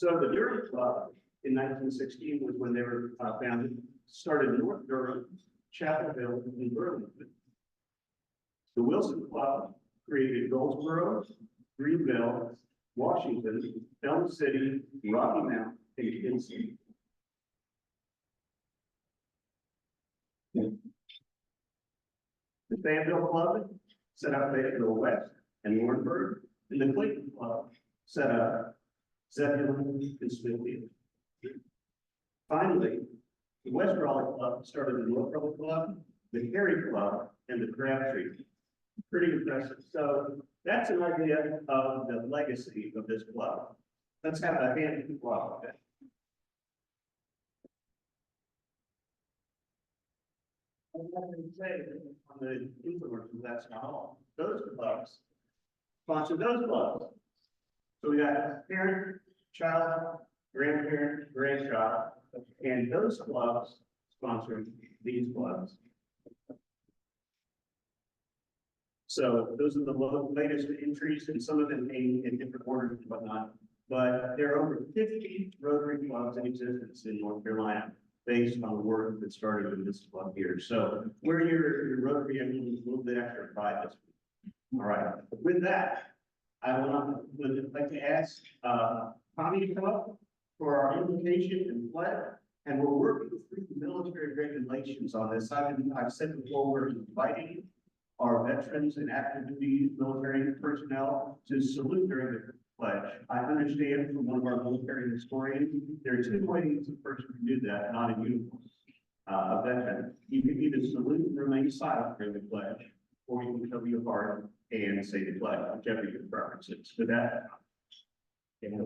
So the Durham Club in 1916 was when they were founded, started in North Durham, Chapel Hill, and Burlington. The Wilson Club created Goldsboro, Greenville, Washington, Elm City, Rocky Mount, and Kinsey. The Fayetteville Club set up Fayetteville West and Warrenburg, and the Clayton Club set up Zebulon and Smithfield. Finally, the West Raleigh Club started the North Raleigh Club, the Cary Club, and the Crabtree. Pretty impressive. So that's an idea of the legacy of this club. Let's have a hand in the club. I'm not going to say on the influencers, that's not all. Those clubs sponsor those clubs. So we got parent, child, grandparent, grandchild, and those clubs sponsoring these clubs. So those are the latest entries, and some of them came in different orders and whatnot. But there are over 50 Rotary clubs in existence in North Carolina, based on the work that started in this club here. So we're your Rotary a little bit extra by this week. All right. With that, I would like to ask Tommy to come up for our invocation and pledge. And we're working through the military regulations on this. I've said before, we're inviting our veterans and active duty military personnel to salute during the pledge. I understand from one of our military historians, there are two ways a person can do that, not in uniform. A veteran, you can either salute and remain silent during the pledge, or you can cover your heart and say the pledge, whichever your preference is. With that, thank you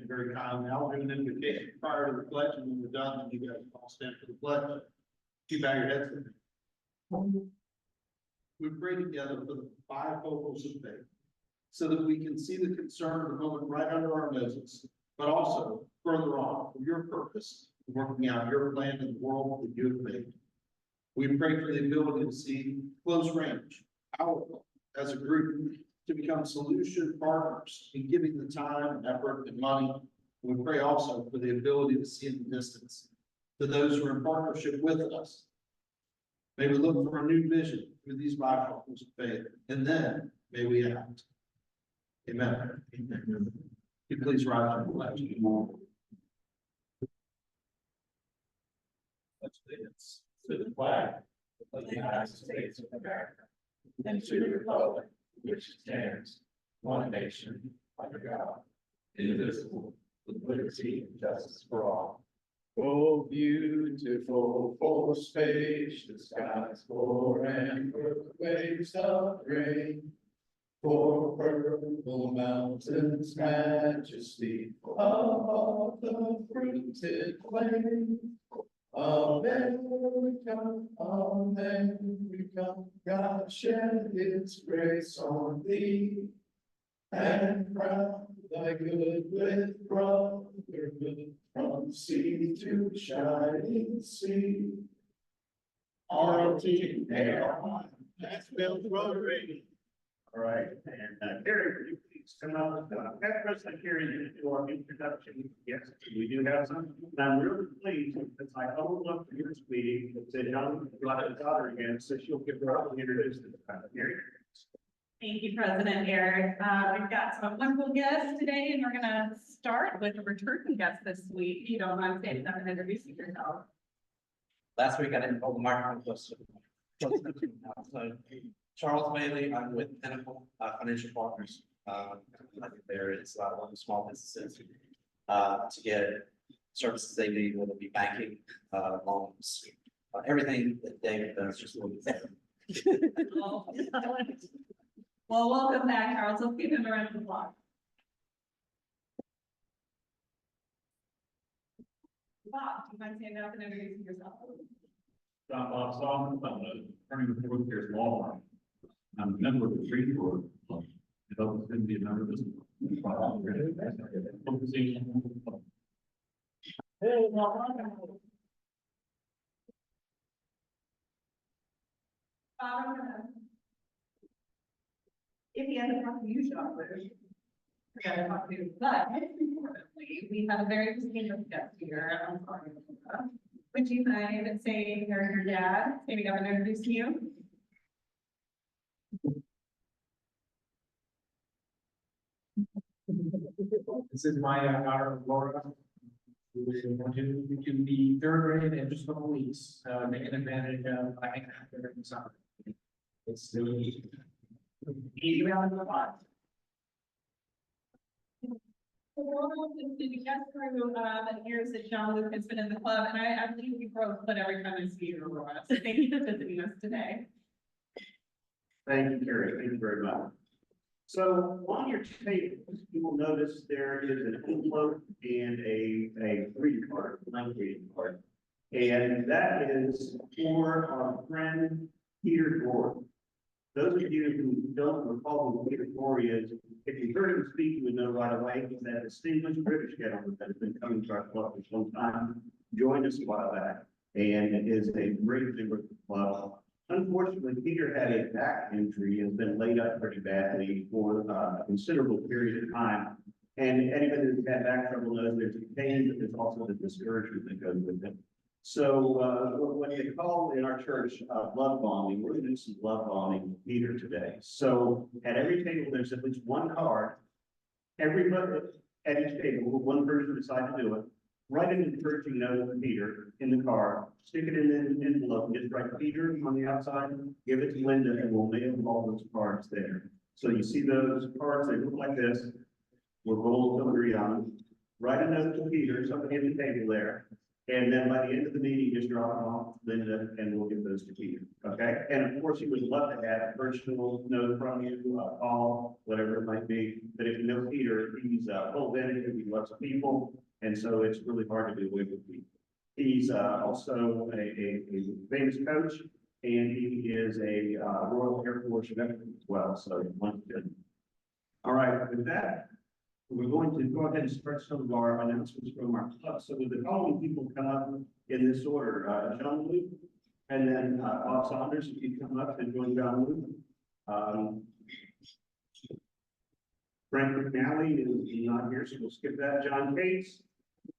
very kindly. I'll do an invocation prior to the pledge, and when we're done, then you guys all stand for the pledge. You bow your heads with me. We pray together for the five focals of faith, so that we can see the concern of the moment right under our noses, but also further on for your purpose, working out your plan in the world that you have made. We pray for the ability to see close range, powerful as a group, to become solution partners in giving the time, effort, and money. We pray also for the ability to see in the distance to those who are in partnership with us. May we look for a new vision through these bifocals of faith, and then may we act. Amen. Can you please rise and pledge? Let's dance to the flag of the United States of America and to the republic which stands one nation under God, indivisible, with liberty and justice for all. Oh, beautiful for spacious skies, for and waves of rain, for purple mountains, majesty of the fruited plain. America, America, God shed His grace on thee, and crown thy good with brotherhood from sea to shining sea. R.T. That's Bill Rotary. all right, and Carrie, would you please come up? President Carrie, you do our introduction. Yes, we do have some. And I'm really pleased because I opened up for this meeting and said, "Young, you have a daughter again," so she'll give her up and introduce this time. Carrie. Thank you, President Eric. We've got some wonderful guests today, and we're going to start with a returning guest this week. If you don't mind standing up and introducing yourself. Last week I didn't hold the microphone close to so Charles Bailey, I'm with Pinnacle Financial Partners. There is one of the small businesses to get services they need, whether it be banking, loans, everything that David does, just a little bit better. Well, welcome back, Charles. Let's give him a round of applause. Bob, do you mind standing up and introducing yourself? Bob Solomon, I'm attorney with 4 years law. I'm a member of the Tree Board. It helps him be a member of this. Hey, welcome. Bob, if he has a contribution offer. forget to talk to, but most importantly, we have a very distinguished guest here. I'm sorry. Would you mind saying your dad, maybe I'm going to introduce you? This is my daughter Laura. Who is going to the third grade in just a couple weeks, taking advantage of, I think, during summer. It's still easy. Easy round of applause. So we'll get through the years that John Luke has been in the club, and I believe you grow a foot every time I see you, Aurora. So thank you for visiting us today. Thank you, Carrie. Thank you very much. So on your table, you will notice there is an envelope and a greeting card, blank greeting card. And that is for our friend Peter Gore. Those of you who don't recall who Peter Gore is, if you heard him speak, you would know right away. He's that distinguished British gentleman that has been coming to our club for some time, joined us a while back, and is a great member of the club. Unfortunately, Peter had a back injury and has been laid up pretty badly for a considerable period of time. And anybody who's had back trouble knows there's the pain, but there's also the discouragement that goes with it. So what they call in our church love bombing, we're going to do some love bombing with Peter today. So at every table, there's at least one card. Everybody at each table, one person decide to do it. Write an encouraging note to Peter in the card, stick it in an envelope, and just write Peter on the outside, give it to Linda, and we'll mail all those cards there. So you see those cards, they look like this. We're gold filigree on them. Write a note to Peter, somebody at the table there. And then by the end of the meeting, just drop it off to Linda, and we'll give those to Peter, okay? And of course, he would love to have a personal note from you, a call, whatever it might be. But if you know Peter, he's full of energy, he loves people. And so it's really hard to do away with people. He's also a famous coach, and he is a Royal Air Force veteran as well. So once again. All right, with that, we're going to go ahead and start some of our announcements from our club. So with the following people come up in this order, John Luke, and then Bob Saunders, if you come up and join John Luke. Frank McNally is not here, so we'll skip that. John Cates.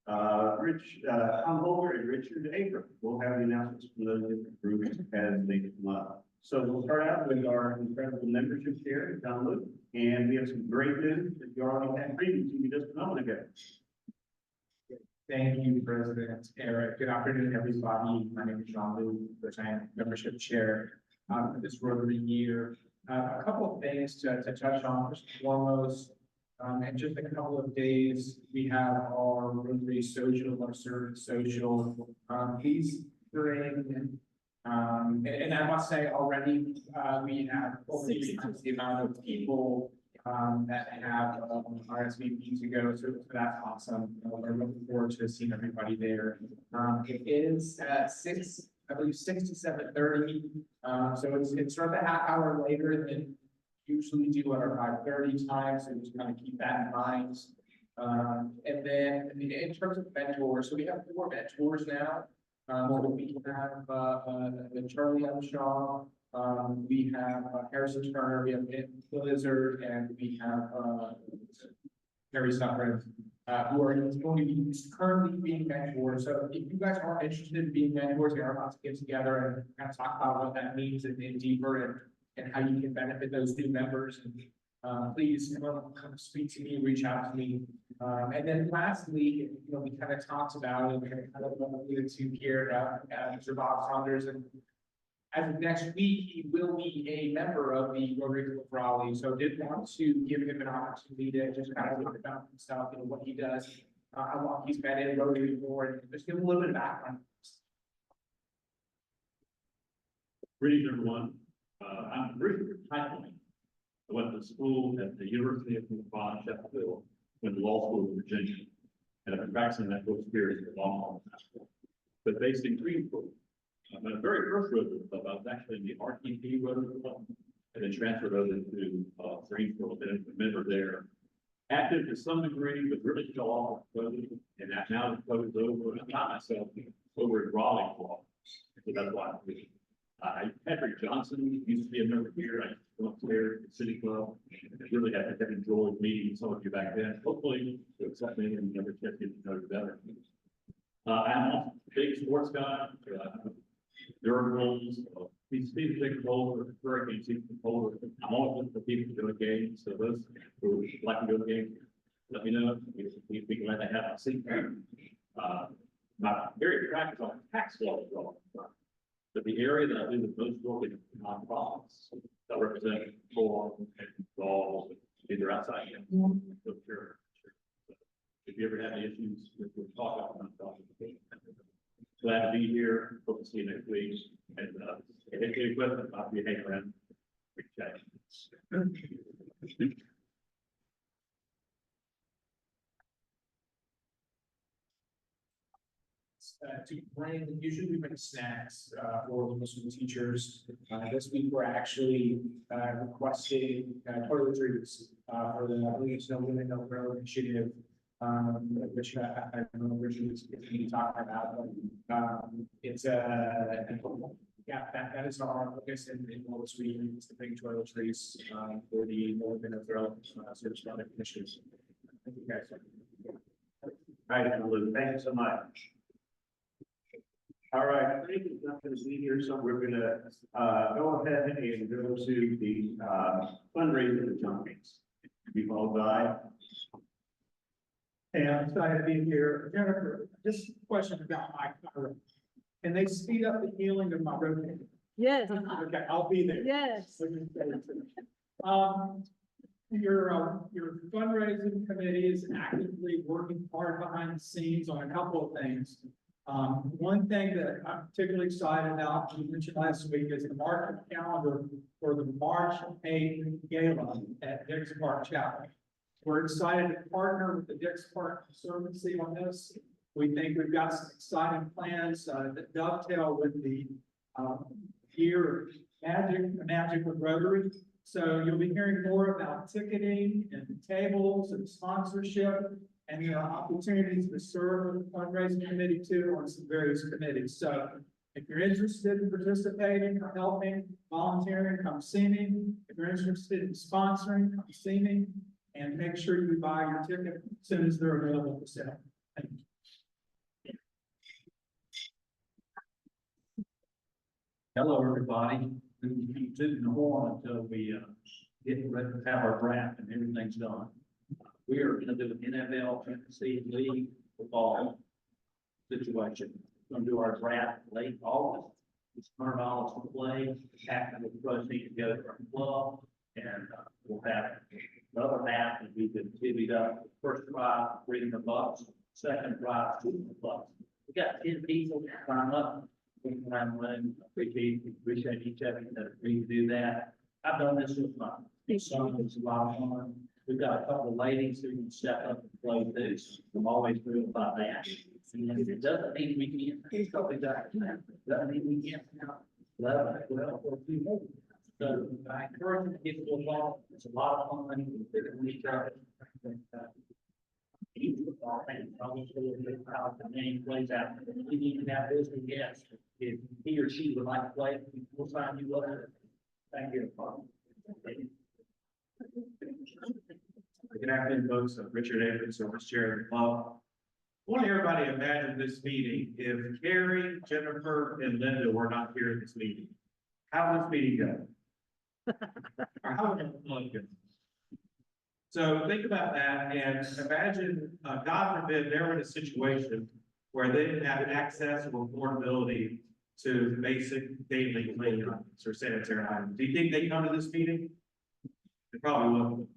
Tom Holder and Richard Abram. We'll have the announcements from those different groups as they come up. So we'll start out with our incredible membership here at John Luke, and we have some great news that you already had previously just a moment ago. Thank you, President Eric. Good afternoon, everybody. My name is John Liu, I am membership chair for this Rotary year. A couple of things to touch on. First and foremost, in just a couple of days, we have our Rotary social, our service social. Please bring, and I must say already, we have over the amount of people that have RSVP to go, so that's awesome. We're looking forward to seeing everybody there. It is at 6 to 7:30, so it's sort of a half hour later than usually do at our 5:30 time, so just kind of keep that in mind. And then in terms of mentors, so we have 4 mentors now. We have Charlie Armstrong, we have Harrison Turner, we have Blizzard, and we have Harry Suffren, who are going to be currently being mentors. So if you guys are interested in being mentors, we are about to get together and kind of talk about what that means in deeper and how you can benefit those new members. And please come speak to me, reach out to me. And then lastly, we kind of talked about and kind of alluded to here, Mr. Bob Saunders, and as of next week, he will be a member of the Rotary Club of Raleigh. So did want to give him an opportunity to just kind of talk about himself and what he does, how long he's been in Rotary for, and just give him a little bit of background. Greetings, everyone. I'm Bruce Heitling. I went to school at the University of Sheffield, went to law school in Virginia, and I've been practicing that both spirits for a long time. But based in Greenville, my very first Rotary Club, I was actually in the RTP Rotary Club, and then transferred over to Greenville, been a member there. Active to some degree, but really fell off of COVID, and now the club is over, and I found myself over at Raleigh Club. So that's why Patrick Johnson used to be a member here. I upstairs, at the City Club. Really have enjoyed meeting some of you back then. Hopefully, you'll accept me and never get to know you better. I'm also a big sports guy. Durables, these big bowler, hurricane season bowler. I'm always looking for people to go to games. So those who would like to go to games, let me know. We can let that have a seat. My very practice on tax law, but the area that I do the most work in nonprofits that represent law and laws, either outside. So sure. If you ever have any issues, we'll talk about nonprofits. Glad to be here. Hope to see you next week. And if you have any questions, I'll be hanging around. To bring, usually we bring snacks, for the Muslim teachers. This week we're actually, requesting, toiletries, for the Leaves No Women No Grow initiative. Which I don't know which is talking about, but, it's yeah, that is our focus in this week, is to bring toiletries, for the No Women No Grow, service product initiatives. Thank you guys. All right, thank you so much. All right, I think it's not going to be here, so we're going to go ahead and go to the fundraising jumpings. Be followed by. Hey, I'm excited to be here. Jennifer, just a question about my Clara. Can they speed up the healing of my rotator? Yes, Okay, I'll be there. yes. Your fundraising committee is actively working hard behind the scenes on a couple of things. One thing that I'm particularly excited about, we mentioned last week, is the market calendar for the March 8th gala at Dix Park Chapel. We're excited to partner with the Dix Park Conservancy on this. We think we've got some exciting plans that dovetail with the year of magic with Rotary. So you'll be hearing more about ticketing and tables and sponsorship. And there are opportunities to serve with the fundraising committee too on some various committees. So if you're interested in participating or helping, volunteering, come see me. If you're interested in sponsoring, come see me. And make sure you buy your ticket as soon as they're available for sale. Thank you. Hello, everybody. We can keep sitting the horn until we get ready to have our draft and everything's done. We are going to do an NFL Fantasy League football situation. We're going to do our draft late August. It's $100 to play. Half of the proceeds to go to our club, and we'll have the other half will be divvied up. First prize, $300. Second prize, $200. We got 10 people sign up. We can run one. Appreciate each of you that agreed to do that. I've done this with my son. It's a lot of fun. We've got a couple of ladies who can step up and play this. I'm always thrilled about that. And it doesn't mean we can't. It's probably doesn't mean we can't. Well, so I encourage them to get involved. It's a lot of fun. We each other. Probably how the name plays out. We need to have this guest. If he or she would like to play, we'll sign you up. Thank you. Good afternoon, folks. Richard Evans, Vice Chair of the club. I want everybody to imagine this meeting if Carrie, Jennifer, and Linda were not here at this meeting. How would this meeting go? Or how would it look? So think about that and imagine, God forbid, they're in a situation where they didn't have access or affordability to basic daily cleaning items or sanitary items. Do you think they come to this meeting? They probably wouldn't.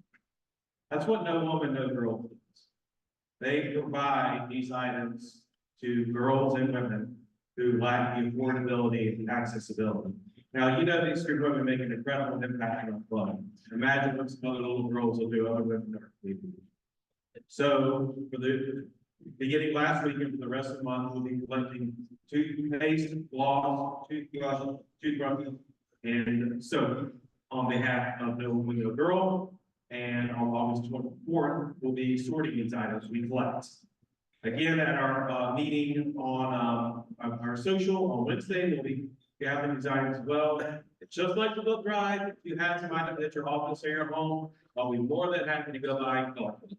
That's what No Woman, No Girl does. They provide these items to girls and women who lack the affordability and accessibility. Now, you know, these three women make an incredible impact on the club. Imagine what some other little girls will do, other women are. So for the beginning last week and for the rest of the month, we'll be collecting toothpaste, floss, toothbrushes, and soap on behalf of No Woman, No Girl. And on August 24th, we'll be sorting these items we collect. Again, at our meeting on our social on Wednesday, we'll be gathering these items as well. just like the book drive, if you have some items at your office or your home, I'll be more than happy to go by and collect them.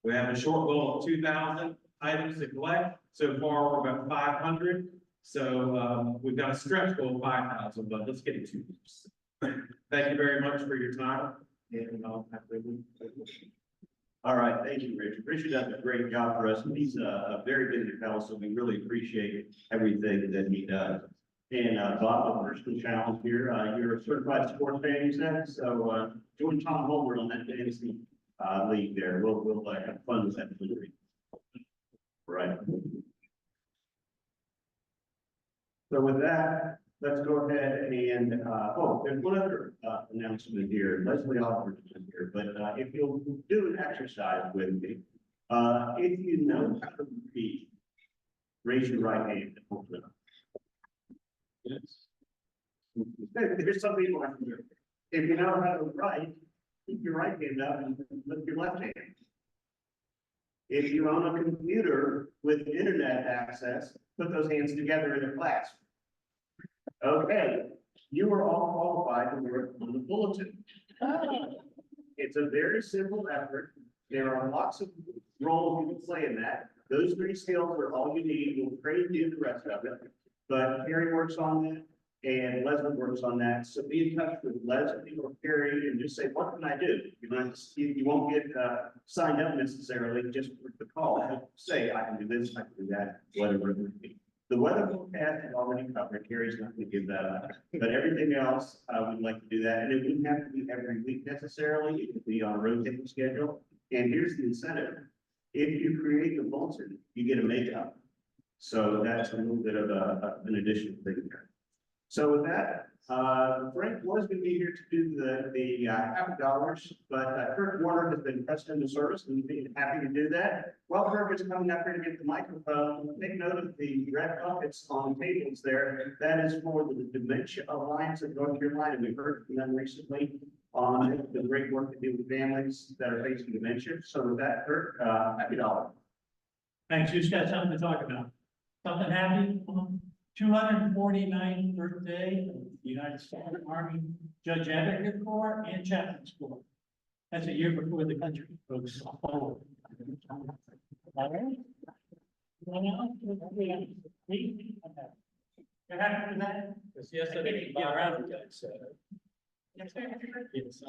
We have a short goal of 2,000 items to collect. So far, we're about 500. So we've got a stretch goal of 5,000, but let's get it to you. Thank you very much for your time. And I'll have to. All right, thank you, Richard. Richard does a great job for us. He's a very busy fellow, so we really appreciate everything that he does. And Bob, the personal challenge here, you're a certified sports fan, you said, so join Tom Holder on that fantasy league there. We'll have fun with that delivery. Right. So with that, let's go ahead and, oh, there's one other announcement here. Leslie Oliver is here, but if you'll do an exercise with me, if you know how to read, raise your right hand and hold it up. Yes. There's some people out there. If you know how to write, keep your right hand up and lift your left hand. If you own a computer with internet access, put those hands together in a class. Okay, you are all qualified to work on the bulletin. It's a very simple effort. There are lots of roles you can play in that. Those 3 skills are all you need. We'll train you the rest of it. But Carrie works on that and Leslie works on that. So be in touch with Leslie or Carrie and just say, what can I do? You won't get signed up necessarily just for the call. Say, I can do this, I can do that, whatever it would be. The weather forecast is already covered. Carrie's not going to give that up. But everything else, we'd like to do that. And it wouldn't have to be every week necessarily. It could be on a rotating schedule. And here's the incentive. If you create the bulletin, you get a makeup. So that's a little bit of an additional thing there. So with that, Frank was going to be here to do the happy dollars, but Kirk Warner has been pressed into service and he's happy to do that. While Kirk is coming up here to get the microphone, take note of the red buckets on tables there. That is for the Dementia Alliance of North Carolina. We've heard from them recently on the great work they do with families that are facing dementia. So with that, Kirk, happy dollar. Thanks, you just got something to talk about. Something happy, 249th birthday of the United States Army Judge Advocate Corps and Chaplains Corps. That's a year before the country, folks. All right. You're happy with that? Yesterday, get around with that, so. Yesterday was his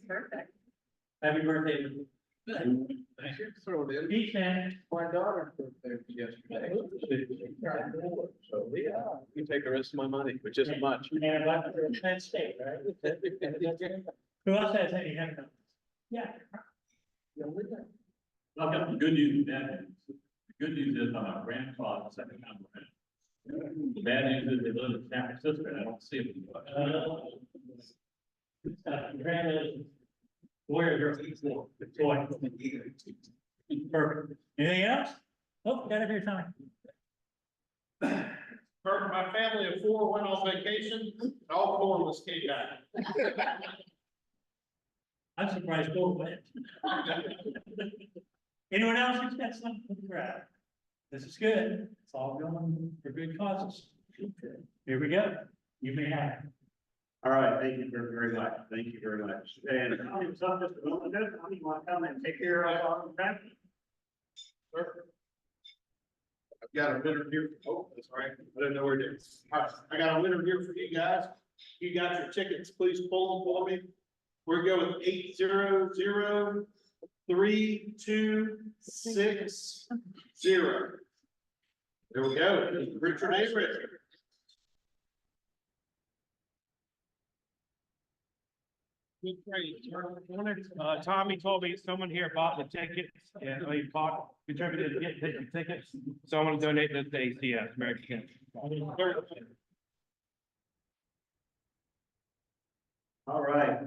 birthday. Happy birthday. Thank you. Throw it in. Each man. My daughter's birthday was yesterday. So yeah, you take the rest of my money, which isn't much. And about the Penn State, right? Who else has any hand numbers? Yeah. I've got the good news and bad news. The good news is I'm a grandfather, second time around. The bad news is they live in San Francisco and I don't see them. Congratulations. Boy or girl? Boy. Perfect. Anything else? Oh, got it here, Tommy. My family of 4 went on vacation, all 4 of us came back. I'm surprised both went. Anyone else who's got something to grab? This is good. It's all going for good causes. Here we go. You may have it. All right, thank you very much. Thank you very much. And Tommy was up just a moment ago. Tommy, you want to come and take care of our practice? Sure. I've got a winner here. Oh, that's all right. I didn't know where it is. All right, I got a winner here for you guys. You got your tickets, please pull them for me. We're going with 8003260. There we go. Richard A. Richard. Tommy told me someone here bought the tickets and he contributed to get the tickets. So I'm gonna donate this to ACS, American. All right,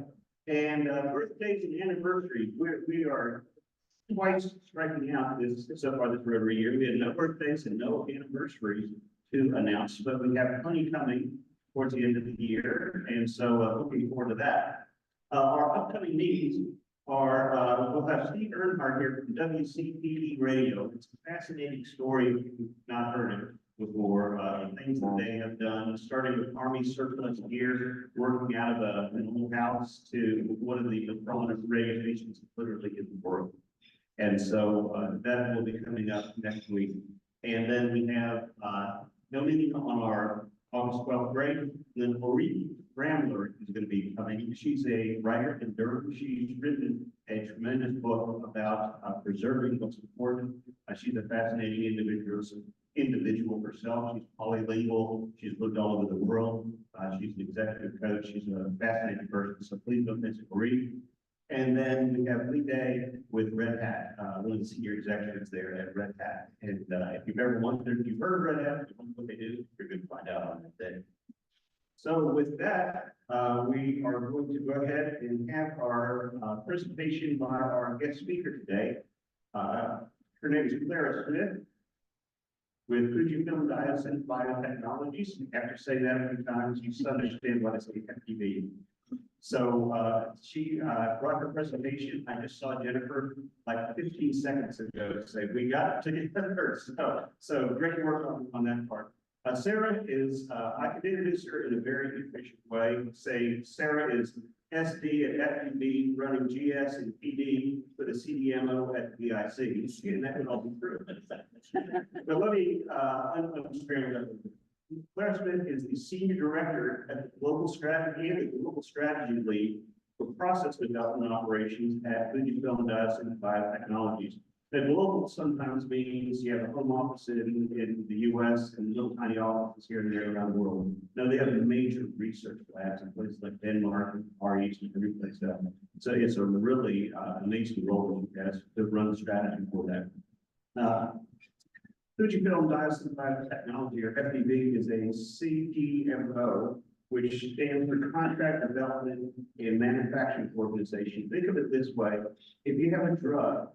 and birthdays and anniversaries, we are twice striking out this so far this Rotary year. We had no birthdays and no anniversaries to announce, but we have plenty coming towards the end of the year, and so looking forward to that. Our upcoming meetings are, we'll have Steve Earnhardt here from WCPE Radio. It's a fascinating story if you've not heard it. before, things that they have done, starting with Army surplus gear, working out of an old house to one of the prominent radio stations literally in the world. And so, that will be coming up next week. And then we have, no meeting on our August 12th break. Then Marie Bramler is going to be coming. She's a writer in Durham. She's written a tremendous book about preserving what's important. She's a fascinating individual herself. She's polylingual. She's lived all over the world. She's an executive coach. She's a fascinating person. So please don't miss Marie. And then we have Lee Day with Red Hat, one of the senior executives there at Red Hat. And if you've ever wondered, if you've heard of Red Hat, if you wonder what they do, you're going to find out on that day. So with that, we are going to go ahead and have our presentation by our guest speaker today. Her name is Clara Smith with Fujifilm Diosynth Biotechnologies. After saying that a few times, you understand what it's FPV. So she brought her presentation. I just saw Jennifer like 15 seconds ago to say, we got to get her. So great work on that part. Sarah is, I can introduce her in a very efficient way. Say Sarah is SD at FPV, running GS and PD with a CDMO at VIC. And that would all be true. But let me unscramble that. Clara Smith is the Senior Director at the Global Strategy and the Global Strategy Lead for Process Development Operations at Fujifilm Diosynth Biotechnologies. The global sometimes means you have a home office in the US and little tiny offices here and there around the world. No, they have major research labs in places like Denmark and Far East and every place else. So it's a really amazing role that has to run the strategy for that. Fujifilm Diosynth Biotechnology, or FDB, is a CDMO, which stands for Contract Development and Manufacturing Organization. Think of it this way: if you have a drug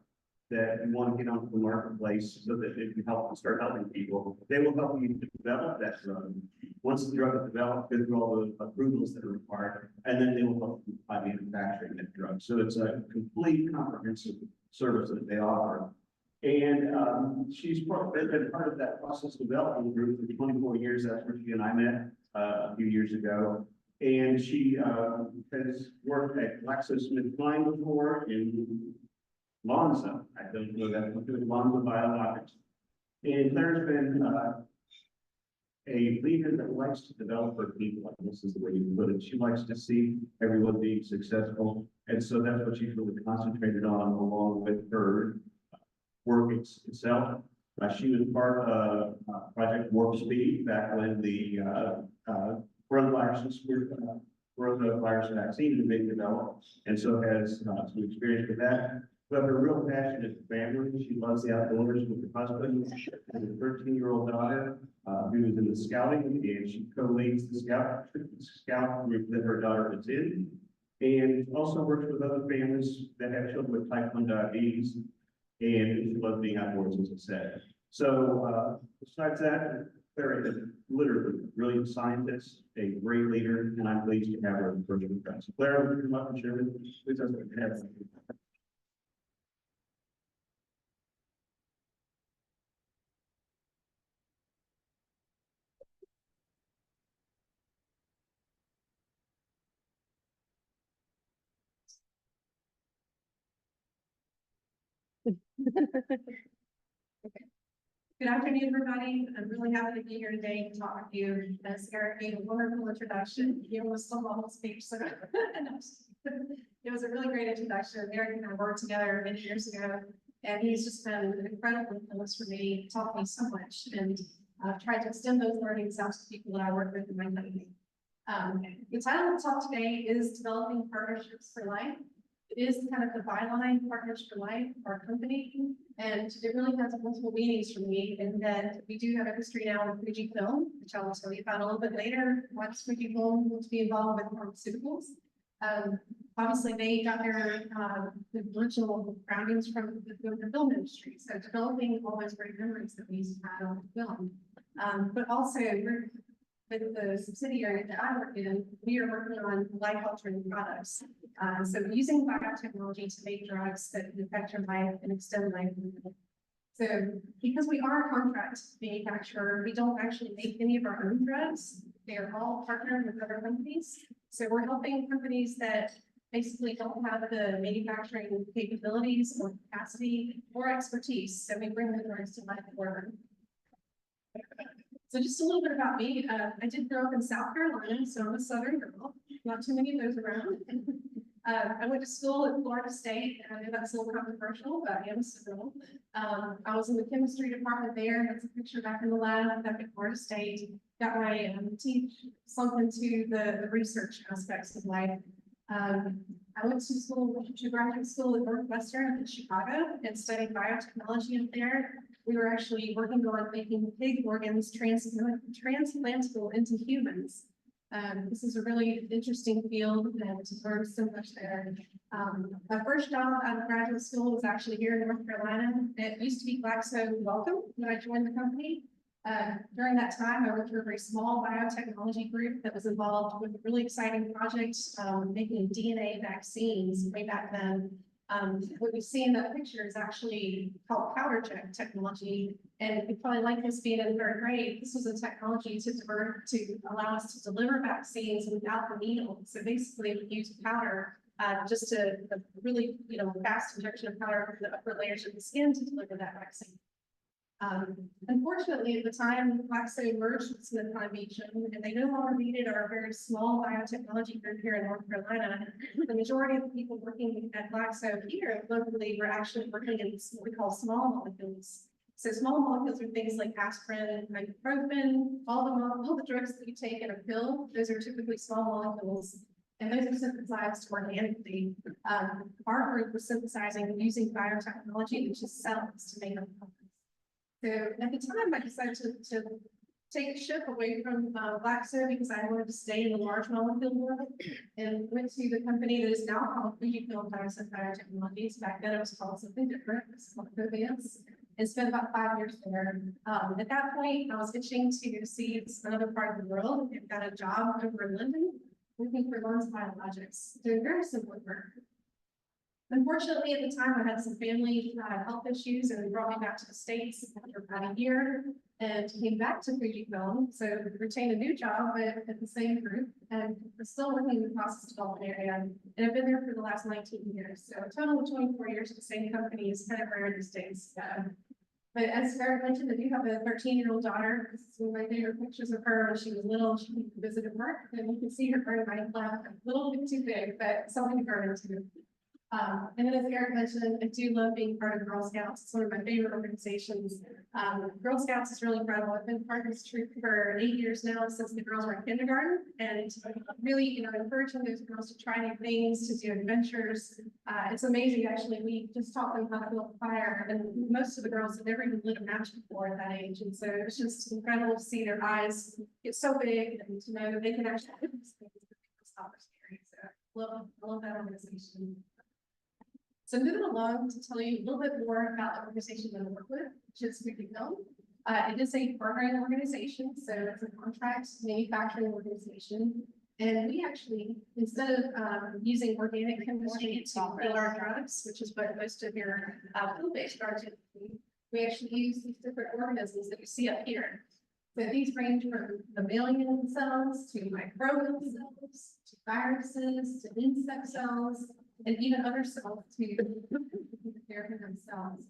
that you want to get onto the marketplace so that it can help start helping people, they will help you develop that drug. Once the drug is developed, go through all the approvals that are required, and then they will help you by manufacturing that drug. So it's a complete comprehensive service that they offer. And she's been part of that process development group for 24 years. That's where she and I met a few years ago. And she has worked at GlaxoSmithKline before in Lonza. I don't know that, but Lonza Biologics. And Claire's been a leader that likes to develop her people. Like this is the way you put it. She likes to see everyone being successful. And so that's what she's really concentrated on, along with her work itself. She was part of Project Warp Speed back when the coronavirus vaccine had been developed, and so has some experience with that. But her real passion is family. She loves the outdoors with her husband and a 13-year-old daughter who is in the scouting, and she co-leads the scout group that her daughter is in, and also works with other families that have children with type 1 diabetes. And she loves being outdoors, as I said. So besides that, Clara is literally a brilliant scientist, a great leader, and I'm pleased to have her as a virtual friend. So Clara, would you come up and share with us? Please have Good afternoon, everybody. I'm really happy to be here today to talk with you. As Eric gave a wonderful introduction, he almost stole my whole speech. So it was a really great introduction. Eric and I worked together many years ago, and he's just been an incredible influence for me, taught me so much, and tried to extend those learnings out to people that I work with in my company. The title of the talk today is Developing Partnerships for Life. It is kind of the byline, Partners for Life, our company, and it really has multiple meanings for me, in that we do have a history now with Fujifilm, which I will tell you about a little bit later. Once Fujifilm was to be involved with pharmaceuticals, obviously they got their the original groundings from the film industry, so developing all those great memories that we used to have on film, but also with the subsidiary that I work in, we are working on life-altering products. So using biotechnology to make drugs that can affect your life and extend life. So because we are a contract manufacturer, we don't actually make any of our own drugs. They are all partnered with other companies. So we're helping companies that basically don't have the manufacturing capabilities or capacity or expertise. So we bring the drugs to life for them. So just a little bit about me. I did grow up in South Carolina, so I'm a Southern girl. Not too many of those around. I went to school at Florida State, and I know that's a little controversial, but I am a Southern. I was in the chemistry department there. That's a picture back in the lab back at Florida State. Got my teeth sunk into the research aspects of life. I went to graduate school at Northwestern in Chicago and studied biotechnology up there. We were actually working on making pig organs transplantable into humans. This is a really interesting field and learned so much there. My first job out of graduate school was actually here in North Carolina. It used to be Glaxo Welcome when I joined the company. During that time, I worked for a very small biotechnology group that was involved with a really exciting project, making DNA vaccines way back then. What we see in that picture is actually called powder jet technology. And you probably like this being in third grade. This was a technology to allow us to deliver vaccines without the needle. So basically we use powder just to really, fast injection of powder for the upper layers of the skin to deliver that vaccine. Unfortunately, at the time, Glaxo merged with Smith Beecham, and they no longer needed our very small biotechnology group here in North Carolina. The majority of the people working at Glaxo here locally were actually working in what we call small molecules. So small molecules are things like aspirin, ibuprofen, all the drugs that you take in a pill. Those are typically small molecules, and those are synthesized organically. Our group was synthesizing using biotechnology, which is cells, to make them. So at the time, I decided to take a ship away from Glaxo because I wanted to stay in the large molecule world, and went to the company that is now called Fujifilm Diosynth Biotechnologies. Back then it was called something different, it was called Covance, and spent about 5 years there. At that point, I was itching to see another part of the world. I've got a job over in London working for Lens Biologics, doing very similar work. Unfortunately, at the time, I had some family health issues, and they brought me back to the States after about a year and came back to Fujifilm. So retained a new job at the same group, and we're still working in the process development area. And I've been there for the last 19 years. So a total of 24 years at the same company is kind of rare these days. But as Sarah mentioned, I do have a 13-year-old daughter. This is one of my favorite pictures of her when she was little. She visited work, and you can see her very mindful, a little bit too big, but something to grow into. And then as Eric mentioned, I do love being part of Girl Scouts. It's one of my favorite organizations. Girl Scouts is really incredible. I've been part of this troop for 8 years now, since the girls were in kindergarten, and really, encouraging those girls to try new things, to do adventures. It's amazing, actually. We just taught them how to build a fire, and most of the girls have never even lit a match before at that age. And so it's just incredible to see their eyes get so big and to know that they can actually do these things that stop or scary. So I love that organization. So moving along to tell you a little bit more about the organization that I work with, which is Fujifilm. It is a partnering organization, so it's a contract manufacturing organization. And we actually, instead of using organic chemistry to fill our drugs, which is what most of your pill-based drugs do, we actually use these different organisms that you see up here. So these range from mammalian cells to microbial cells, to viruses, to insect cells, and even other cells to care for themselves.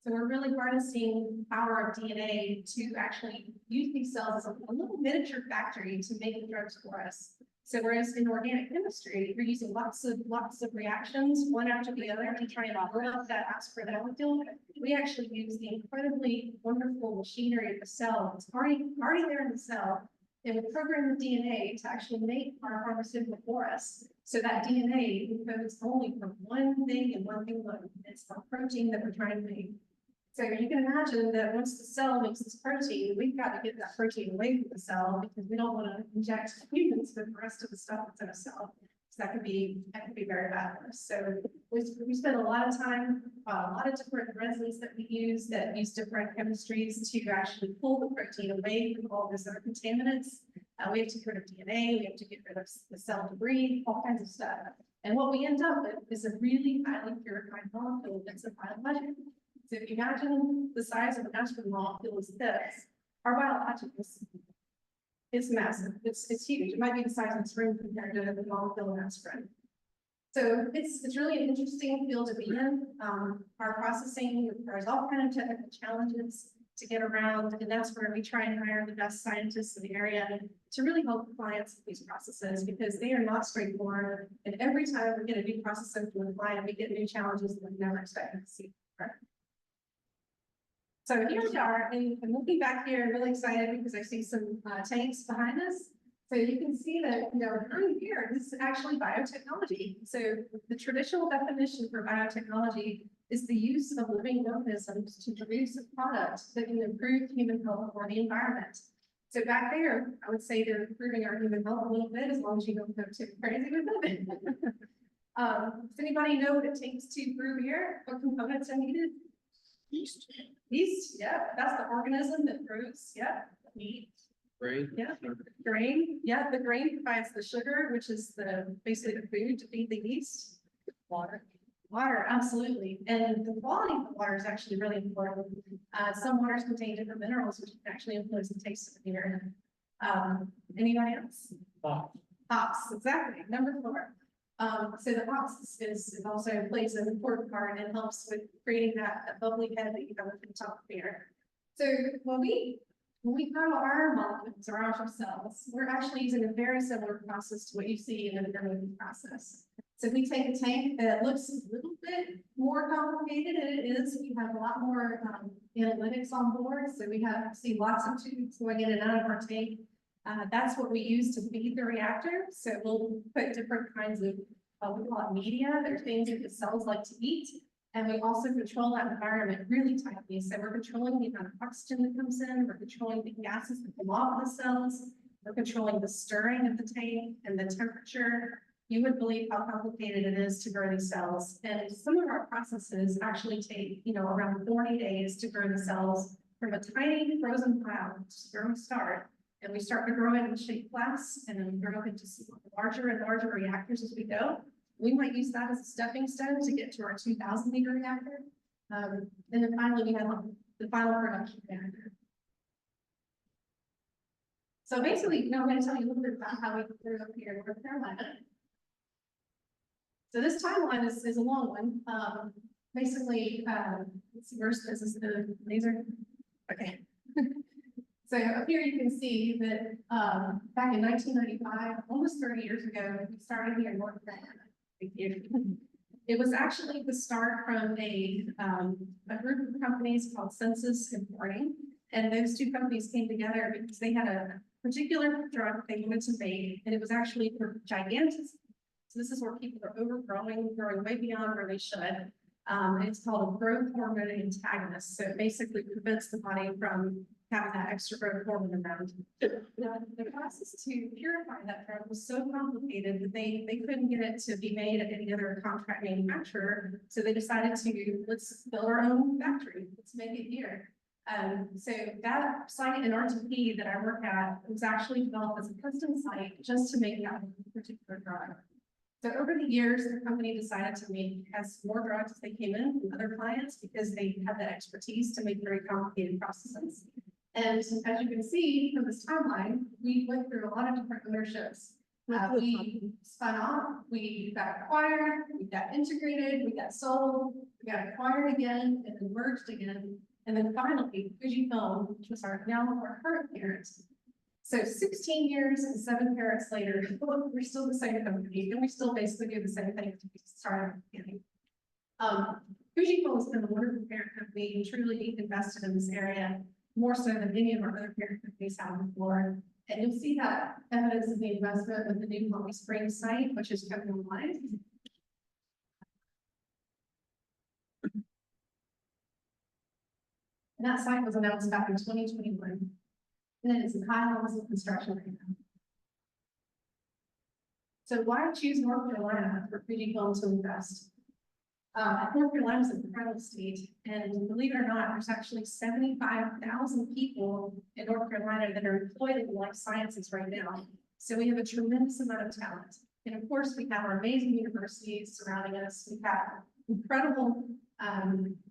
So we're really harnessing the power of DNA to actually use these cells as a little miniature factory to make the drugs for us. So whereas in organic chemistry, we're using lots of reactions, one after the other, to try and build up that aspirin molecule, we actually use the incredibly wonderful machinery of the cell. It's already there in the cell. And we program the DNA to actually make our pharmaceutical for us. So that DNA encodes only for one thing and one thing alone. It's the protein that we're trying to make. So you can imagine that once the cell makes this protein, we've got to get that protein away from the cell because we don't want to inject humans with the rest of the stuff that's in a cell. So that could be very bad for us. So we spend a lot of time, a lot of different resins that we use that use different chemistries to actually pull the protein away from all those other contaminants. We have to get rid of DNA, we have to get rid of the cell debris, all kinds of stuff. And what we end up with is a really highly purified molecule that's a biologic. So if you imagine the size of an aspirin molecule is this, our biologic is massive. It's huge. It might be the size of this room compared to the molecule of aspirin. So it's really an interesting field to be in. Our processing requires all kinds of technical challenges to get around, and that's where we try and hire the best scientists in the area to really help clients with these processes, because they are not straightforward. And every time we get a new process into a client, we get new challenges that we never expected to see. So here we are, and I'm looking back here, I'm really excited because I see some tanks behind us. So you can see that, through here, this is actually biotechnology. So the traditional definition for biotechnology is the use of living organisms to produce a product that can improve human health or the environment. So back there, I would say they're improving our human health a little bit, as long as you don't go too crazy with it. Does anybody know what it takes to brew beer? What components are needed? Yeast. Yeast, yeah, that's the organism that brews, yeah. Meat. Grain. Yeah, grain, yeah, the grain provides the sugar, which is basically the food to feed the yeast. Water. Water, absolutely. And the quality of the water is actually really important. Some waters contain different minerals, which can actually influence the taste of the beer. Anybody else? Hops, exactly. Number 4. So the hops is also plays an important part and helps with creating that bubbly head that you have at the top of beer. So when we grow our molecules or our cells, we're actually using a very similar process to what you see in the fermenting process. So if we take a tank that looks a little bit more complicated, and it is, we have a lot more analytics on board. So we see lots of tubes going in and out of our tank. That's what we use to feed the reactor. So we'll put different kinds of, we call it media. They're things that the cells like to eat. And we also control that environment really tightly. So we're controlling the amount of oxygen that comes in, we're controlling the gases that come off the cells, we're controlling the stirring of the tank and the temperature. You would believe how complicated it is to grow these cells. And some of our processes actually take, around 40 days to grow the cells from a tiny frozen pile, which is where we start. And we start to grow it in shape class, and then we grow it into larger and larger reactors as we go. We might use that as a stepping stone to get to our 2,000-liter reactor. And then finally, we have the final production reactor. So basically, I'm going to tell you a little bit about how we grew up here in North Carolina. So this timeline is a long one. Basically, let's see, this is the laser. Okay. So up here you can see that back in 1995, almost 30 years ago, we started here in North Carolina. It was actually the start from a group of companies called Census and Warning. And those two companies came together because they had a particular drug they wanted to make, and it was actually for gigantism. So this is where people are overgrowing, growing way beyond where they should. It's called a growth hormone antagonist. So it basically prevents the body from having that extra growth hormone around. The process to purify that drug was so complicated that they couldn't get it to be made at any other contract manufacturer. So they decided to, let's build our own factory. Let's make it here. So that site in RTP that I work at was actually developed as a custom site just to make that particular drug. So over the years, the company decided to make as more drugs as they came in from other clients because they had that expertise to make very complicated processes. And as you can see from this timeline, we went through a lot of different ownerships. We spun off, we got acquired, we got integrated, we got sold, we got acquired again, and then merged again. And then finally, Fujifilm, which was our current parent. So 16 years and 7 parents later, we're still the same company, and we still basically do the same thing as we started at the beginning. Fujifilm has been a wonderful parent company and truly invested in this area, more so than any of our other parent companies have before. And you'll see that evidence of the investment with the new Holly Springs site, which is coming online. And that site was announced back in 2021. And it is in high levels of construction right now. So why choose North Carolina for Fujifilm to invest? North Carolina is an incredible state, and believe it or not, there's actually 75,000 people in North Carolina that are employed in life sciences right now. So we have a tremendous amount of talent. And of course, we have our amazing universities surrounding us. We have incredible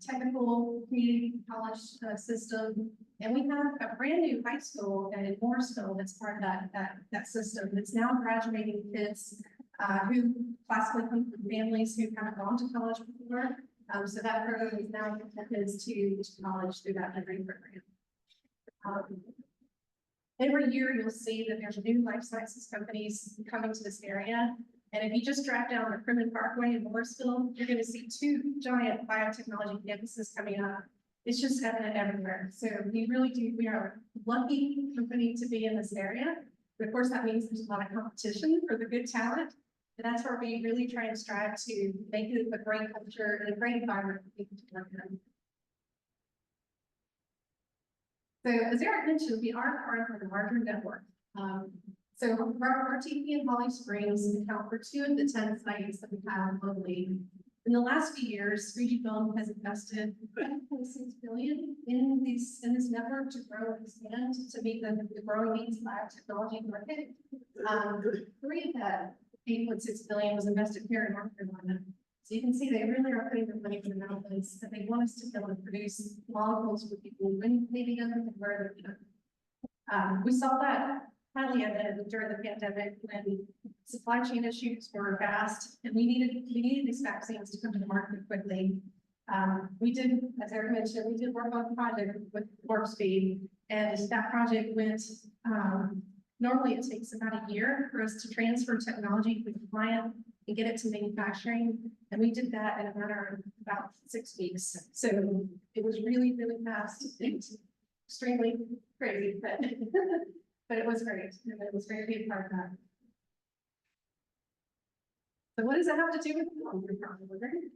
technical community college system. And we have a brand new high school in Morrisville that's part of that system. It's now graduating kids who classically come from families who haven't gone to college before. So that program is now kids to college through that degree program. Every year you'll see that there's new life sciences companies coming to this area. And if you just drive down the Crimmon Parkway in Morrisville, you're going to see 2 giant biotechnology campuses coming up. It's just evident everywhere. So we are a lucky company to be in this area. But of course, that means there's a lot of competition for the good talent. And that's where we really try and strive to make it a great culture and a great environment for people to work in. So as Eric mentioned, we are part of a larger network. So our RTP and Holly Springs account for 2 of the 10 sites that we have globally. In the last few years, Fujifilm has invested $1.6 billion in this network to grow and expand to meet the growing needs of the biotechnology market. 3 of that $8.6 billion was invested here in North Carolina. So you can see they really are putting their money where their mouth is, that they want us to be able to produce molecules for people when they need them and where they need them. We saw that highly evident during the pandemic when supply chain issues were vast and we needed these vaccines to come to the market quickly. We did, as Eric mentioned, we did work on a project with Warp Speed, and that project went, normally it takes about a year for us to transfer technology from the client and get it to manufacturing. And we did that in a matter of about 6 weeks. So it was really, really fast. It's extremely crazy, but it was great. And it was great to be a part of that. So what does it have to do with the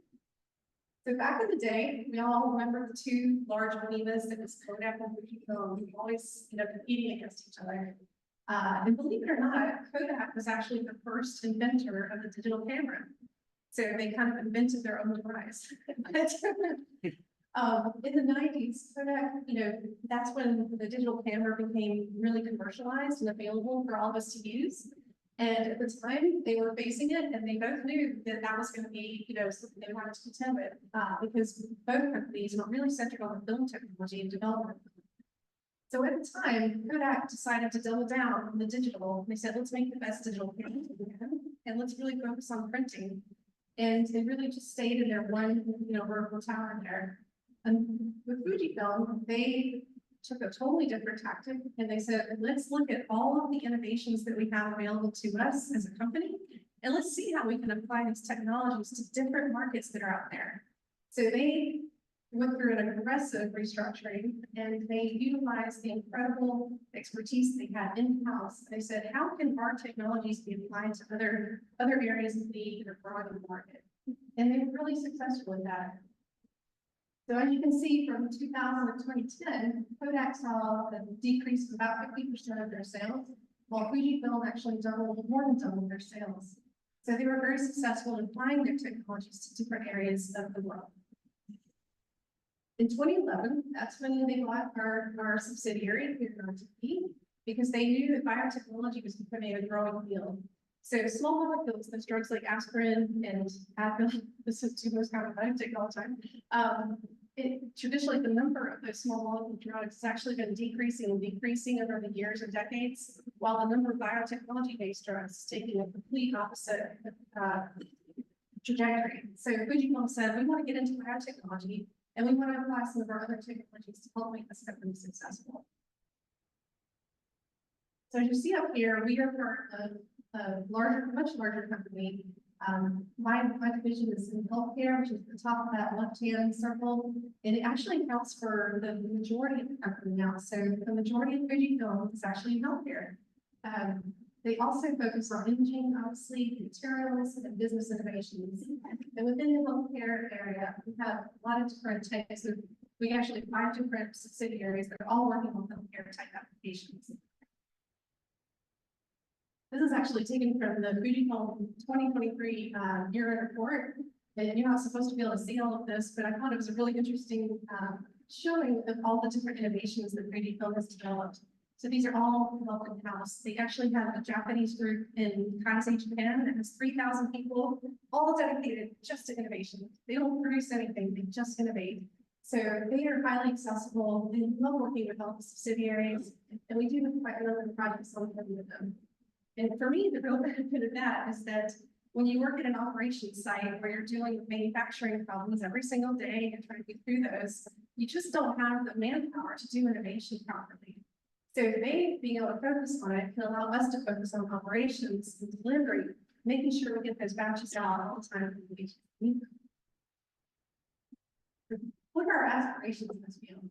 So back in the day, we all remember the 2 large amoebas that was Kodak and Fujifilm. We always, competing against each other. And believe it or not, Kodak was actually the first inventor of the digital camera. So they kind of invented their own device. In the 90s, Kodak, that's when the digital camera became really commercialized and available for all of us to use. And at the time, they were facing it, and they both knew that that was going to be, something they wanted to contend with, because both companies were really centered on the film technology and development. So at the time, Kodak decided to double down on the digital. They said, let's make the best digital camera we can, and let's really focus on printing. And they really just stayed in their one, vertical tower there. And with Fujifilm, they took a totally different tactic, and they said, let's look at all of the innovations that we have available to us as a company, and let's see how we can apply these technologies to different markets that are out there. So they went through an aggressive restructuring, and they utilized the incredible expertise they had in-house. They said, how can our technologies be applied to other areas of need that are growing in the market? And they were really successful in that. So as you can see, from 2000 to 2010, Kodak saw a decrease of about 50% of their sales, while Fujifilm actually more than doubled their sales. So they were very successful in applying their technologies to different areas of the world. In 2011, that's when they bought our subsidiary here in RTP, because they knew that biotechnology was becoming a growing field. So small molecules, those drugs like aspirin and Advil, this is 2 most common biotech all the time. Traditionally, the number of those small molecule drugs has actually been decreasing over the years and decades, while the number of biotechnology-based drugs is taking a complete opposite trajectory. So Fujifilm said, we want to get into biotechnology, and we want to apply some of our other technologies to help make this company successful. So as you see up here, we are part of a much larger company. My division is in healthcare, which is at the top of that left-hand circle, and it actually accounts for the majority of the company now. So the majority of Fujifilm is actually in healthcare. They also focus on imaging, obviously, materials, and business innovations. And within the healthcare area, we have a lot of different types of, we actually have 5 different subsidiaries that are all working on healthcare type applications. This is actually taken from the Fujifilm 2023 year-end report. And you're not supposed to be able to see all of this, but I thought it was a really interesting showing of all the different innovations that Fujifilm has developed. So these are all developed in-house. They actually have a Japanese group in Kansai, Japan, that has 3,000 people, all dedicated just to innovation. They don't produce anything, they just innovate. So they are highly accessible, they love working with all the subsidiaries, and we do have quite a number of projects on with them. And for me, the real benefit of that is that when you work at an operations site where you're dealing with manufacturing problems every single day and trying to get through those, you just don't have the manpower to do innovation properly. So they being able to focus on it can allow us to focus on operations and delivery, making sure we get those batches out all the time. What are our aspirations in this field?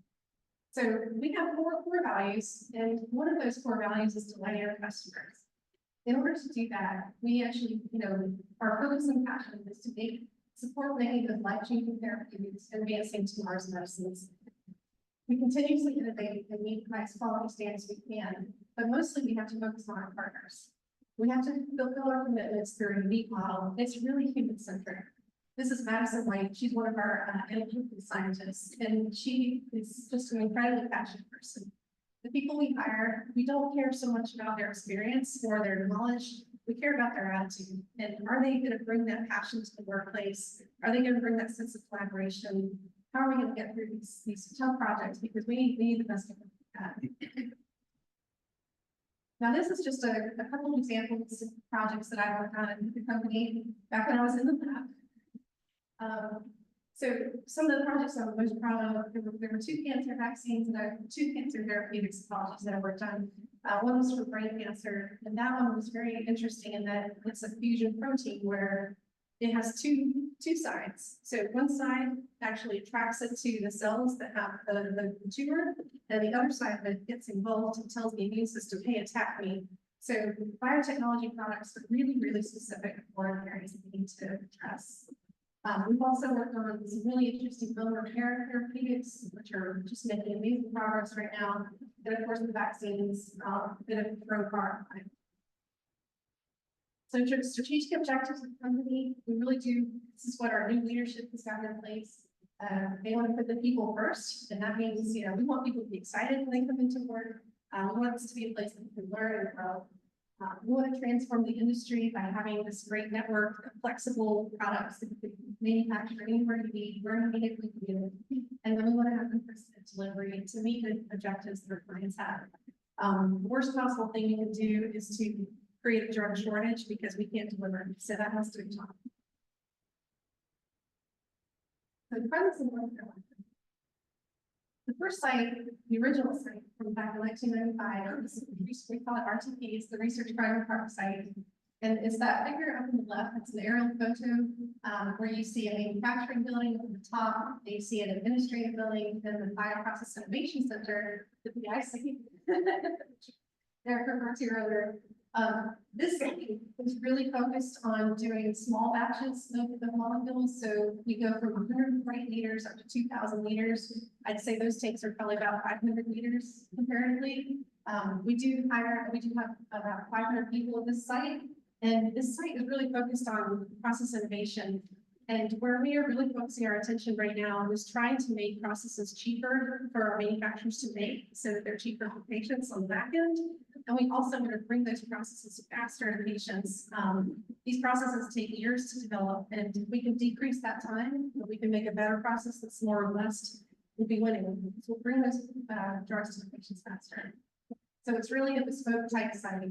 So we have four core values, and one of those core values is delighting our customers. In order to do that, we actually, our purpose and passion is to support making those life-changing therapeutics and advancing tomorrow's medicines. We continuously innovate and meet the highest quality standards we can, but mostly we have to focus on our partners. We have to fulfill our commitments through a unique model. It's really human-centric. This is Madison White. She's one of our analytical scientists, and she is just an incredibly passionate person. The people we hire, we don't care so much about their experience or their knowledge. We care about their attitude. And are they going to bring that passion to the workplace? Are they going to bring that sense of collaboration? How are we going to get through these tough projects? Because we need the best of them. Now, this is just a couple of examples of projects that I worked on in the company back when I was in the lab. So some of the projects I'm most proud of, there were two cancer vaccines and two cancer therapeutics projects that I worked on. One was for brain cancer, and that one was very interesting in that it's a fusion protein where it has two sides. So one side actually attracts it to the cells that have the tumor, and the other side of it gets involved and tells the immune system, hey, attack me. So biotechnology products are really, really specific for areas that we need to address. We've also worked on some really interesting bone repair therapeutics, which are just making amazing progress right now. And of course, the vaccines, a bit of throw car. So strategic objectives of the company, we really do, this is what our new leadership has got in place. They want to put the people first, and that means, we want people to be excited when they come into work. We want this to be a place that we can learn and grow. We want to transform the industry by having this great network of flexible products that we can manufacture anywhere you need, where you need it, we can do it. And then we want to have consistent delivery to meet the objectives that our clients have. The worst possible thing you can do is to create a drug shortage because we can't deliver. So that has to be taught. So the presence in North Carolina. The first site, the original site from back in 1995, we call it RTP, it's the Research Triangle Park site. And it's that figure up on the left, it's an aerial photo where you see a manufacturing building at the top, you see an administrative building, then the Bioprocess Innovation Center, the BIC. They're referred to earlier. This site is really focused on doing small batches of the molecules. So we go from 140 liters up to 2,000 liters. I'd say those tanks are probably about 500 liters comparatively. We do have about 500 people at this site. And this site is really focused on process innovation. And where we are really focusing our attention right now is trying to make processes cheaper for our manufacturers to make so that they're cheaper for patients on the back end. And we also want to bring those processes faster to patients. These processes take years to develop, and if we can decrease that time, if we can make a better process that's more robust, we'll be winning. So we'll bring those drugs to the patients faster. So it's really a bespoke type site.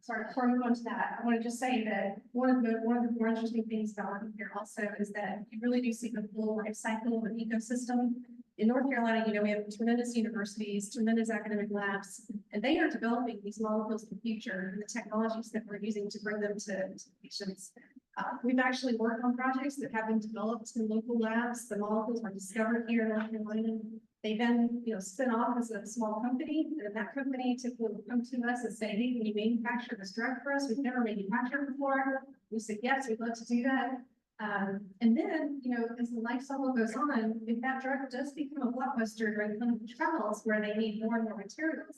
Sorry, before we go into that, I want to just say that one of the more interesting things about working here also is that you really do see the full life cycle of an ecosystem. In North Carolina, we have tremendous universities, tremendous academic labs, and they are developing these molecules of the future and the technologies that we're using to bring them to patients. We've actually worked on projects that have been developed in local labs. The molecules were discovered here in North Carolina. They then, spin off as a small company, and that company will come to us and say, hey, can you manufacture this drug for us? We've never manufactured before. We said, yes, we'd love to do that. And then, as the life cycle goes on, if that drug does become a blockbuster during clinical trials where they need more and more materials,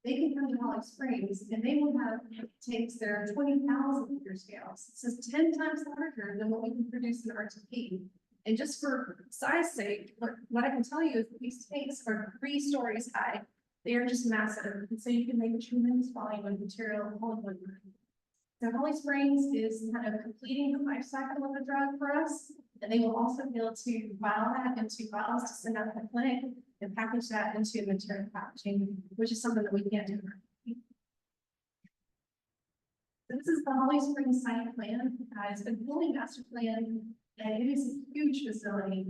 they can come to Raleigh Springs and they will have tanks that are 20,000 liter scales. This is 10 times larger than what we can produce in RTP. And just for size sake, what I can tell you is these tanks are 3 stories high. They are just massive, and so you can make a tremendous volume of material all in one room. So Holly Springs is kind of completing the life cycle of the drug for us, and they will also be able to vial that into vials to send out to the clinic and package that into material packaging, which is something that we can't do. This is the Holly Springs site plan. It's been fully master plan, and it is a huge facility.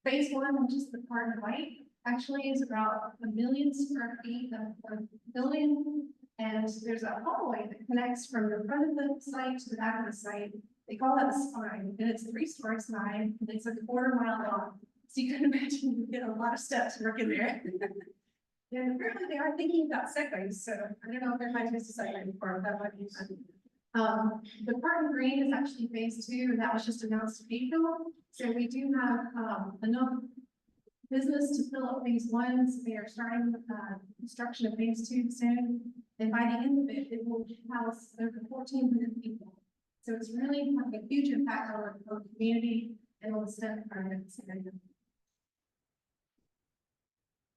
Phase 1, which is the part in white, actually is about 1 million square feet of building. And there's a hallway that connects from the front of the site to the back of the site. They call that the spine, and it's 3 stories high, and it's a 1/4 mile long. So you can imagine you get a lot of steps working there. And apparently they are thinking about segues, so I don't know if there might be a segue for that might be fun. The part in green is actually phase 2, and that was just announced in April. So we do have enough business to fill up phase 1. So they are starting construction of phase 2 soon. And by the end of it, it will house over 1,400 people. So it's really having a huge impact on the community and on the STEM environment.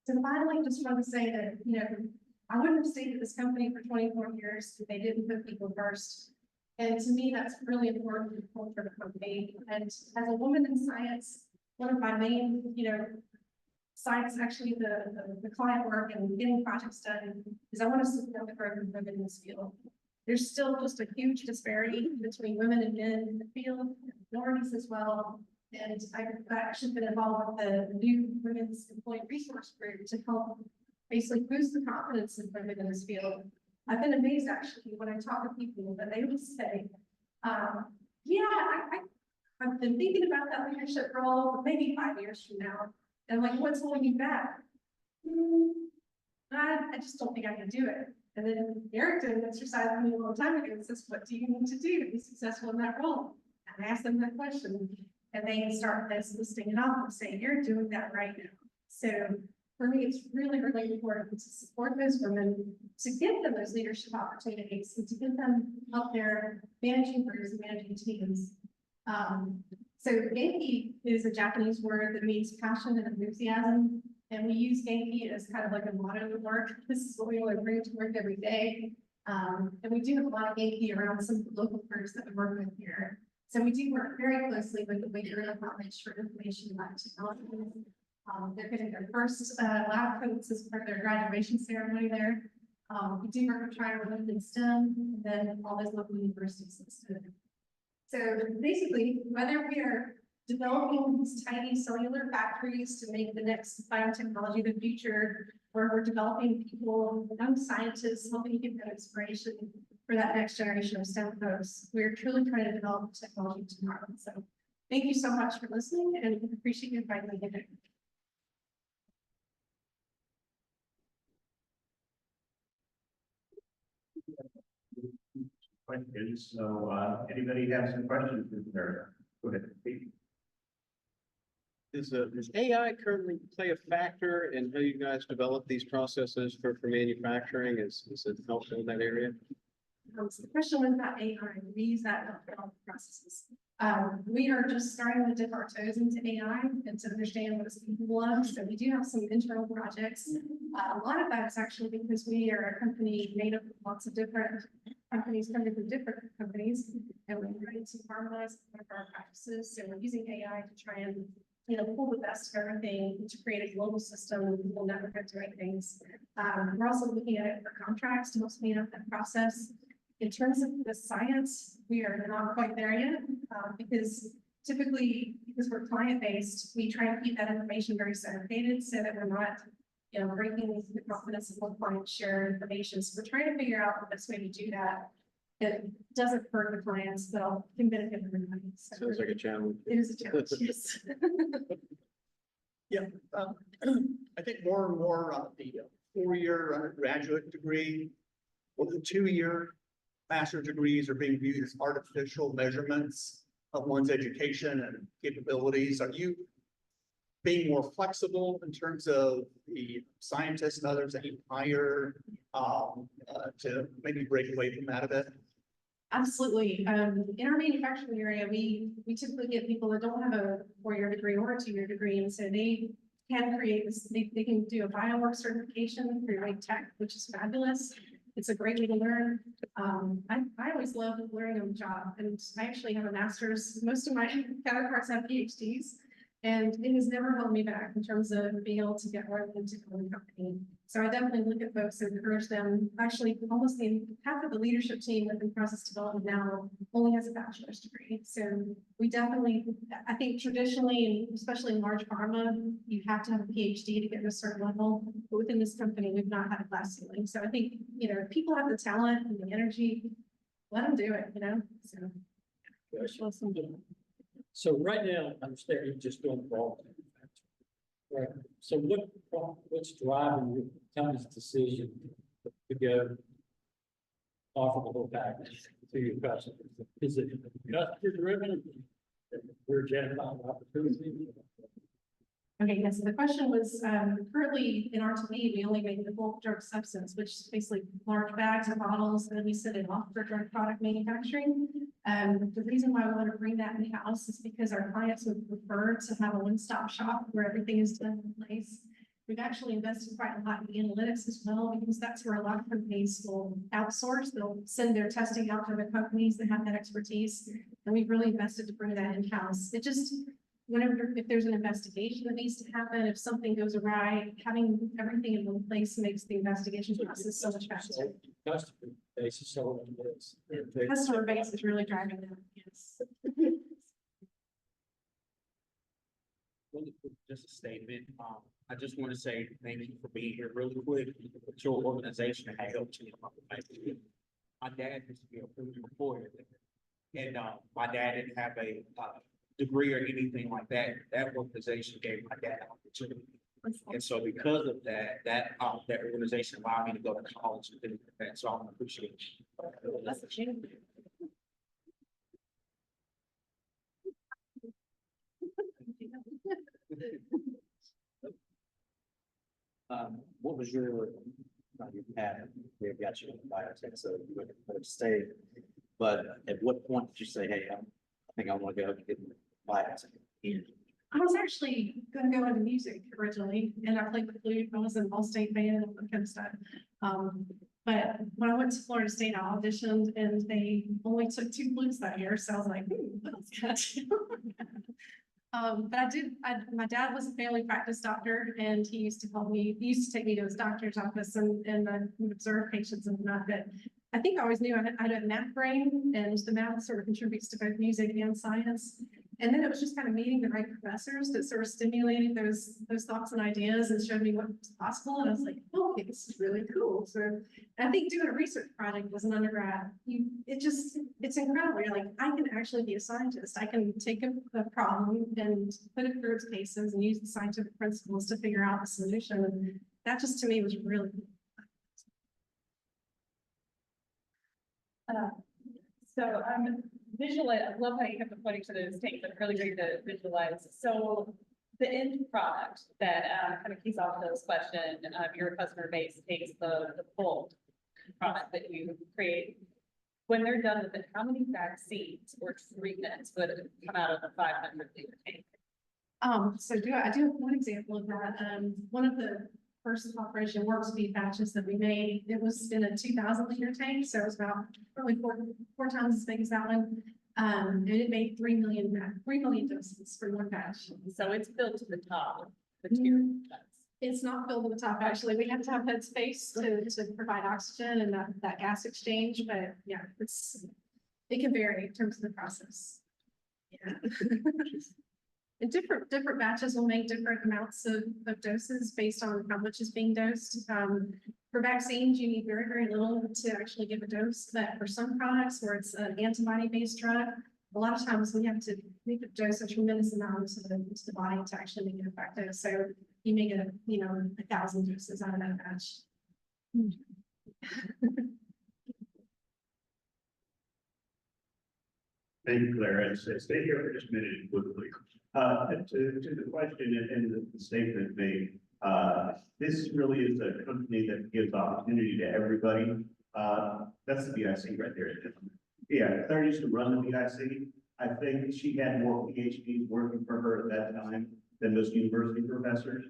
So finally, just want to say that, you know, I wouldn't have stayed at this company for 24 years if they didn't put people first. And to me, that's really important to the culture of the company. And as a woman in science, one of my main, you know, sides, actually the client work and getting projects done, is I want to support the growth of women in this field. There's still just a huge disparity between women and men in the field, minorities as well. And I've actually been involved with the new Women's Employee Resource Group to help basically boost the confidence of women in this field. I've been amazed actually when I talk to people that they will say, yeah, I've been thinking about that leadership role maybe 5 years from now. And I'm like, what's holding you back? I just don't think I can do it. And then Eric did an exercise with me a long time ago and says, what do you need to do to be successful in that role? And I asked them that question. And they start this listing it off and say, you're doing that right now. So for me, it's really, really important to support those women, to give them those leadership opportunities, and to give them out there managing groups and managing teams. So Genki is a Japanese word that means passion and enthusiasm. And we use Genki as kind of like a motto at work. This is what we want to bring to work every day. And we do have a lot of Genki around some of the local groups that we work with here. So we do work very closely with the Wakefield College for information about technology. They're getting their first lab coats as part of their graduation ceremony there. We do work with Clara in STEM, and then all those local universities in STEM. So basically, whether we are developing these tiny cellular factories to make the next biotechnology of the future, or we're developing people, young scientists, helping give them inspiration for that next generation of STEM folks, we're truly trying to develop technology tomorrow. So thank you so much for listening, and appreciate you inviting me here. Questions? So, anybody have some questions for Go ahead. Does AI currently play a factor in how you guys develop these processes for manufacturing? Is it helpful in that area? So the question was about AI. We use that in all the processes. We are just starting to dip our toes into AI and to understand what it's capable of. So we do have some internal projects. A lot of that is actually because we are a company made up of lots of different companies coming from different companies, and we're trying to harmonize our practices. So we're using AI to try and pull the best of everything to create a global system where people never get to write things. We're also looking at it for contracts to help speed up that process. In terms of the science, we are not quite there yet, because typically, because we're client-based, we try and keep that information very segregated so that we're not, breaking the confidence of what clients share information. So we're trying to figure out the best way to do that. It doesn't hurt the clients, but can benefit everybody. So Sounds like a challenge. it is a challenge, yes. Yeah, I think more and more the 4-year undergraduate degree or the 2-year master's degrees are being viewed as artificial measurements of one's education and capabilities. Are you being more flexible in terms of the scientists and others that you hire to maybe break away from that a bit? Absolutely. In our manufacturing area, we typically get people that don't have a 4-year degree or a 2-year degree, and so they can create this, they can do a biowork certification through Biotech, which is fabulous. It's a great way to learn. I always love learning on the job, and I actually have a master's. Most of my counterparts have PhDs, and it has never held me back in terms of being able to get more into the company. So I definitely look at folks and encourage them. Actually, almost half of the leadership team within process development now only has a bachelor's degree. So we definitely, I think traditionally, and especially in large pharma, you have to have a PhD to get to a certain level. But within this company, we've not had a glass ceiling. So I think, if people have the talent and the energy, let them do it, So right now, I understand you're just doing product manufacturing. Right. So what's driving your company's decision to go offer the whole package to your customers? Is it customer driven? We're generating opportunity. Okay, yes, so the question was, currently in R2E, we only make the bulk drug substance, which is basically large bags or bottles, and then we send it off for drug product manufacturing. The reason why we want to bring that in-house is because our clients would prefer to have a one-stop shop where everything is done in place. We've actually invested quite a lot in analytics as well, because that's where a lot of companies will outsource. They'll send their testing out to other companies that have that expertise, and we've really invested to bring that in-house. It just, if there's an investigation that needs to happen, if something goes awry, having everything in one place makes the investigation process so much faster. Customer base is so this. Customer base is really driving that, yes. Just a statement. I just want to say thank you for being here really quick. It's your organization that helped me. My dad used to be a food reporter, and my dad didn't have a degree or anything like that. That organization gave my dad an opportunity. And so because of that organization allowed me to go to college and things like that. So I appreciate it. That's a shame. What was your path? We got you in biotech, so you would have stayed. But at what point did you say, hey, I think I want to go get biotech? I was actually going to go into music originally, and I played the flute. I was an all-state band and that kind of stuff. But when I went to Florida State, I auditioned, and they only took 2 flutes that year. So I was like, what else can I do? But my dad was a family practice doctor, and he used to take me to his doctor's office and would observe patients and whatnot. But I think I always knew I had a math brain, and the math sort of contributes to both music and science. And then it was just kind of meeting the right professors that sort of stimulated those thoughts and ideas and showed me what was possible. And I was like, oh, okay, this is really cool. So I think doing a research project as an undergrad, it's incredible. You're like, I can actually be a scientist. I can take a problem and put it through its paces and use the scientific principles to figure out the solution. And that just to me was really cool. Visualize, I love how you kept pointing to those things, but really great to visualize. So the end product that kind of keys off those questions, your customer base takes the full product that you create. When they're done with it, how many vaccines or treatments would come out of the 500 liter tank? So I do have one example of that. One of the first Operation Warp Speed batches that we made, it was in a 2,000 liter tank, so it was about probably four times as big as that one. And it made 3 million doses for one batch. So it's filled to the top. The tier. It's not filled to the top, actually. We have to have head space to provide oxygen and that gas exchange, but yeah, it can vary in terms of the process. Yeah. And different batches will make different amounts of doses based on how much is being dosed. For vaccines, you need very, very little to actually give a dose, but for some products where it's an antibody-based drug, a lot of times we have to dose a tremendous amount into the body to actually make it effective. So you may get 1,000 doses out of that batch. Thank you, Clara. Stay here for just a minute quickly. To the question and the statement made, this really is a company that gives opportunity to everybody. That's the BIC right there. Yeah, Clara used to run the BIC. I think she had more PhDs working for her at that time than most university professors.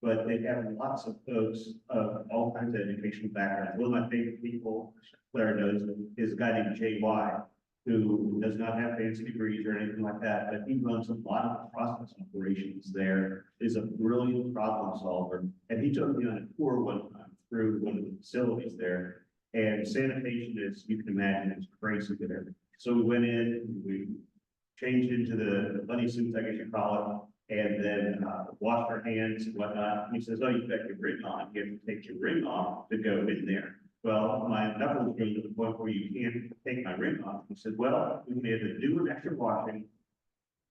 But they have lots of folks of all kinds of educational backgrounds. One of my favorite people, Clara knows, is a guy named J.Y., who does not have fancy degrees or anything like that, but he runs a lot of process operations there, is a brilliant problem solver. And he took me on a tour one time through one of the facilities there. And sanitation is, you can imagine, it's crazy there. So we went in, we changed into the bunny suits, I guess you call it, and then washed our hands and whatnot. He says, oh, you've got your ring on. You have to take your ring off to go in there. Well, my knuckles go to the point where you can't take my ring off. He said, well, we can either do an extra washing,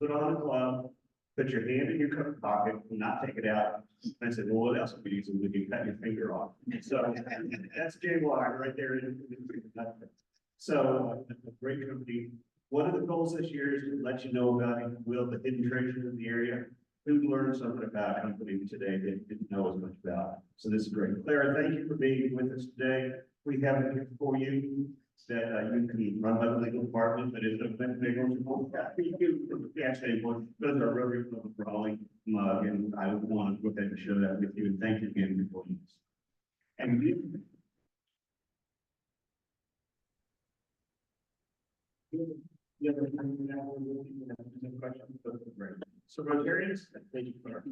put on a glove, put your hand in your coat pocket and not take it out. And I said, well, what else would you use? We can cut your finger off. So that's JY right there. So a great company. One of the goals this year is to let you know about, if you will, the hidden treasures of the area. Who learned something about a company today that didn't know as much about. So this is great. Clara, thank you for being with us today. We have a gift for you that you can run by the legal department, but it's a big one. Thank you from the gas station. Those are Rotary Club of Raleigh mug, and I want to go ahead and share that with you. And thank you again for joining us. And so Rotarians, thank you, Clara.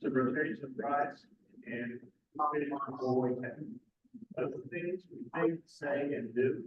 So Rotarians have prize and always have. Of the things we think, say, and do.